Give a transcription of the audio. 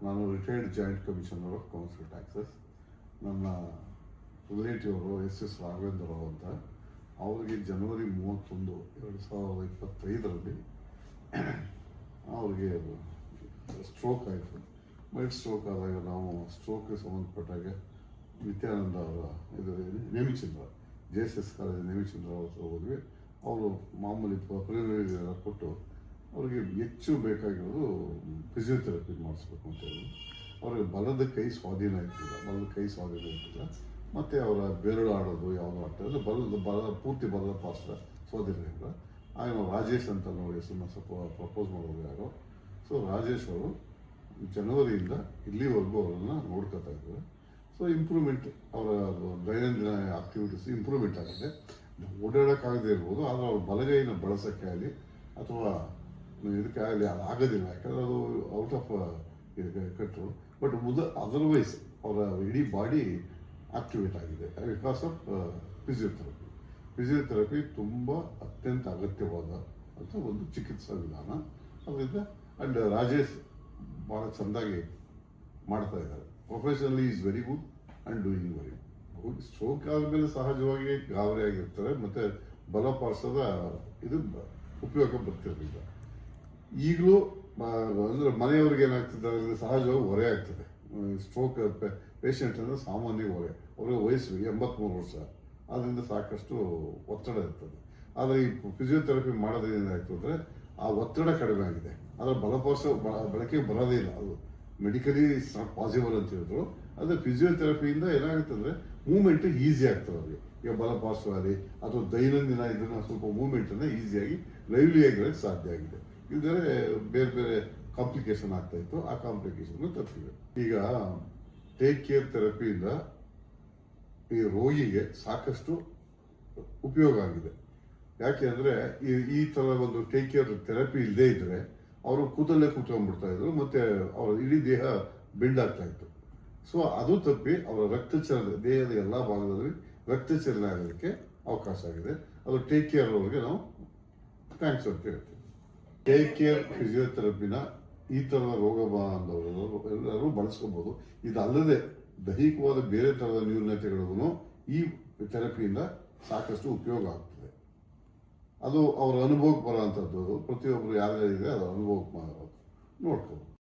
ನಾನು retired joint commissioner of council taxes. ನನ್ನ relative ಅವರು ಎಸ್ ರಾಘವೇಂದ್ರ ರಾವ್ ಅಂತ, ಅವರಿಗೆ ಜನವರಿ 31, 2025 ಅವರಿಗೆ ಸ್ಟ್ರೋಕ್ ಆಯಿತು. ಮೈಲ್ಡ್ ಸ್ಟ್ರೋಕ್ ಆದಾಗ ನಾವು ಸ್ಟ್ರೋಕ್ಗೆ ಸಂಬಂಧಪಟ್ಟಾಗ ನಿತ್ಯಾನಂದ ಅವರ ನೇಮಿಚಂದ್ರ JSS ಕಾಲೇಜ್ ನೇಮಿಚಂದ್ರ ಅವ್ರ ಹತ್ರ ಹೋದ್ವಿ. ಅವರು ಮಾಮೂಲಿ ಪ್ರಿಲಿಮಿನರಿ ಎಲ್ಲ ಕೊಟ್ಟು ಅವ್ರಿಗೆ ಹೆಚ್ಚು ಬೇಕಾಗಿರೋದು ಫಿಸಿಯೋಥೆರಪಿ ಮಾಡಿಸ್ಬೇಕು ಅಂತ ಹೇಳಿ. ಅವ್ರಿಗೆ ಬಲದ ಕೈ ಸ್ವಾಧೀನ ಇರ್ತಿಲ್ಲ, ಮತ್ತು ಅವರ ಬೆರಳು ಆಡೋದು ಯಾವುದೋ ಆಗ್ತಾಯಿಲ್ಲ, ಪೂರ್ತಿ ಬಲದ ಪಾತ್ರ ಸ್ವಾಧೀನ ಇಲ್ಲ. ಆಗ ನಾವು ರಾಜೇಶ್ ಅಂತ ನೋಡಿ ಹೆಸರನ್ನ ಸ್ವಲ್ಪ ಪ್ರಪೋಸ್ ಮಾಡೋದು ಯಾರೋ. ಸೊ ರಾಜೇಶ್ ಅವರು ಜನವರಿಯಿಂದ ಇಲ್ಲಿವರೆಗೂ ಅವರನ್ನು ನೋಡ್ಕೊತಾ ಇದ್ದಾರೆ. ಸೊ ಇಂಪ್ರೂವ್ಮೆಂಟ್, ಅವರ ದೈನಂದಿನ ಆಕ್ಟಿವಿಟೀಸ್ ಇಂಪ್ರೂವ್ಮೆಂಟ್ ಆಗಿದೆ. ಓಡಾಡೋಕ್ಕಾಗದೇ ಇರ್ಬೋದು, ಆದರೆ ಅವ್ರ ಬಲಗೈನ ಬಳಸೋಕ್ಕೆ ಆಗಲಿ ಅಥವಾ ಇದಕ್ಕೆ ಆಗಲಿ ಅದು ಆಗೋದಿಲ್ಲ, ಯಾಕಂದರೆ ಅದು out of control. But otherwise ಅವರ ಇಡೀ ಬಾಡಿ ಆಕ್ಟಿವೇಟ್ ಆಗಿದೆ ಬಿಕಾಸ್ ಆಫ್ ಫಿಸಿಯೋಥೆರಪಿ ತುಂಬ ಅತ್ಯಂತ ಅಗತ್ಯವಾದ ಅಂತ ಒಂದು ಚಿಕಿತ್ಸಾ ವಿಧಾನ. ಅದರಿಂದ ಆ್ಯಂಡ್ ರಾಜೇಶ್ ಭಾಳ ಚೆಂದಾಗಿ ಮಾಡ್ತಾ ಇದ್ದಾರೆ. Professionally is very good and doing very good. Stroke ಆದಮೇಲೆ ಸಹಜವಾಗಿ ಗಾಬರಿ ಆಗಿರ್ತಾರೆ, ಮತ್ತು ಬಲಪಾರ್ಸದ ಇದು ಉಪಯೋಗ ಬರ್ತಿರಲಿಲ್ಲ. ಈಗಲೂ ಅಂದರೆ ಮನೆಯವ್ರಿಗೆ ಏನಾಗ್ತದೆ ಅಂದರೆ ಸಹಜವಾಗಿ ಹೊರೆ ಆಗ್ತದೆ. ಸ್ಟ್ರೋಕ್ ಪೇಷಂಟ್ ಅಂದರೆ ಸಾಮಾನ್ಯ ಹೊರೆ. ಅವ್ರಿಗೆ ವಯಸ್ಸು 83 ವರ್ಷ, ಅದರಿಂದ ಸಾಕಷ್ಟು ಒತ್ತಡ ಇರ್ತದೆ. ಆದರೆ ಈ ಫಿಸಿಯೋಥೆರಪಿ ಮಾಡೋದ್ರಿಂದ ಏನಾಯಿತು ಅಂದರೆ ಆ ಒತ್ತಡ ಕಡಿಮೆ ಆಗಿದೆ. ಆದರೆ ಬಲಪಾರ್ಶ್ವ ಬಳಕೆ ಬರೋದೇ ಇಲ್ಲ. ಅದು ಮೆಡಿಕಲಿ ನಾಟ್ ಪಾಸಿಬಲ್ ಅಂತ ಹೇಳಿದ್ರು. ಆದರೆ ಫಿಸಿಯೋಥೆರಪಿಯಿಂದ ಏನಾಗುತ್ತೆ ಅಂದರೆ ಮೂವ್ಮೆಂಟ್ ಈಸಿ ಆಗ್ತದೆ ಅವರಿಗೆ. ಈಗ ಬಲಪಾರ್ಶ್ವ ಆಗಲಿ ಅಥವಾ ದೈನಂದಿನ ಇದನ್ನು ಸ್ವಲ್ಪ ಮೂವ್ಮೆಂಟನ್ನು ಈಸಿಯಾಗಿ ಲೈವ್ಲಿಯಾಗಿರೋಕ್ಕೆ ಸಾಧ್ಯ ಆಗಿದೆ. ಇಲ್ಲದೇ ಬೇರೆ ಬೇರೆ ಕಾಂಪ್ಲಿಕೇಶನ್ ಆಗ್ತಾಯಿತ್ತು, ಆ ಕಾಂಪ್ಲಿಕೇಶನ್ ತಪ್ಪಿದೆ. ಈಗ ಟೇಕ್ ಕೇರ್ ಥೆರಪಿಯಿಂದ ಈ ರೋಗಿಗೆ ಸಾಕಷ್ಟು ಉಪಯೋಗ ಆಗಿದೆ. ಯಾಕೆ ಅಂದರೆ ಈ ಥರ ಒಂದು ಟೇಕ್ ಕೇರ್ ಥೆರಪಿ ಇಲ್ಲದೇ ಇದ್ದರೆ ಅವರು ಕೂತಲ್ಲೇ ಕೂತ್ಕೊಂಡ್ಬಿಡ್ತಾ ಇದ್ರು, ಮತ್ತು ಅವರ ಇಡೀ ದೇಹ ಬೆಂಡ್ ಆಗ್ತಾ ಇತ್ತು. ಸೊ ಅದು ತಪ್ಪಿ ಅವರ ರಕ್ತಚಲನೆ, ದೇಹದ ಎಲ್ಲ ಭಾಗದಲ್ಲಿ ರಕ್ತಚಲನೆ ಆಗೋದಕ್ಕೆ ಅವಕಾಶ ಆಗಿದೆ. ಅದು ಟೇಕ್ ಕೇರ್ ಅವ್ರಿಗೆ ನಾವು ಥ್ಯಾಂಕ್ಸ್ ಅಂತ ಹೇಳ್ತೀವಿ. ಟೇಕ್ ಕೇರ್ ಫಿಸಿಯೋಥೆರಪಿನ ಈ ಥರದ ರೋಗ ಬಾಂಧವರು ಎಲ್ಲರೂ ಬಳಸ್ಕೋಬೋದು. ಇದಲ್ಲದೆ ದೈಹಿಕವಾದ ಬೇರೆ ಥರದ ನ್ಯೂನತೆಗಳಿಗೂ ಈ ಥೆರಪಿಯಿಂದ ಸಾಕಷ್ಟು ಉಪಯೋಗ ಆಗ್ತದೆ. ಅದು ಅವರ ಅನುಭವಕ್ಕೆ ಬರೋವಂಥದ್ದು. ಪ್ರತಿಯೊಬ್ಬರು ಯಾರ್ಯಾರಿದೆ ಅದರ ಅನುಭವಕ್ಕೆ ನೋಡ್ಕೋಬೋದು.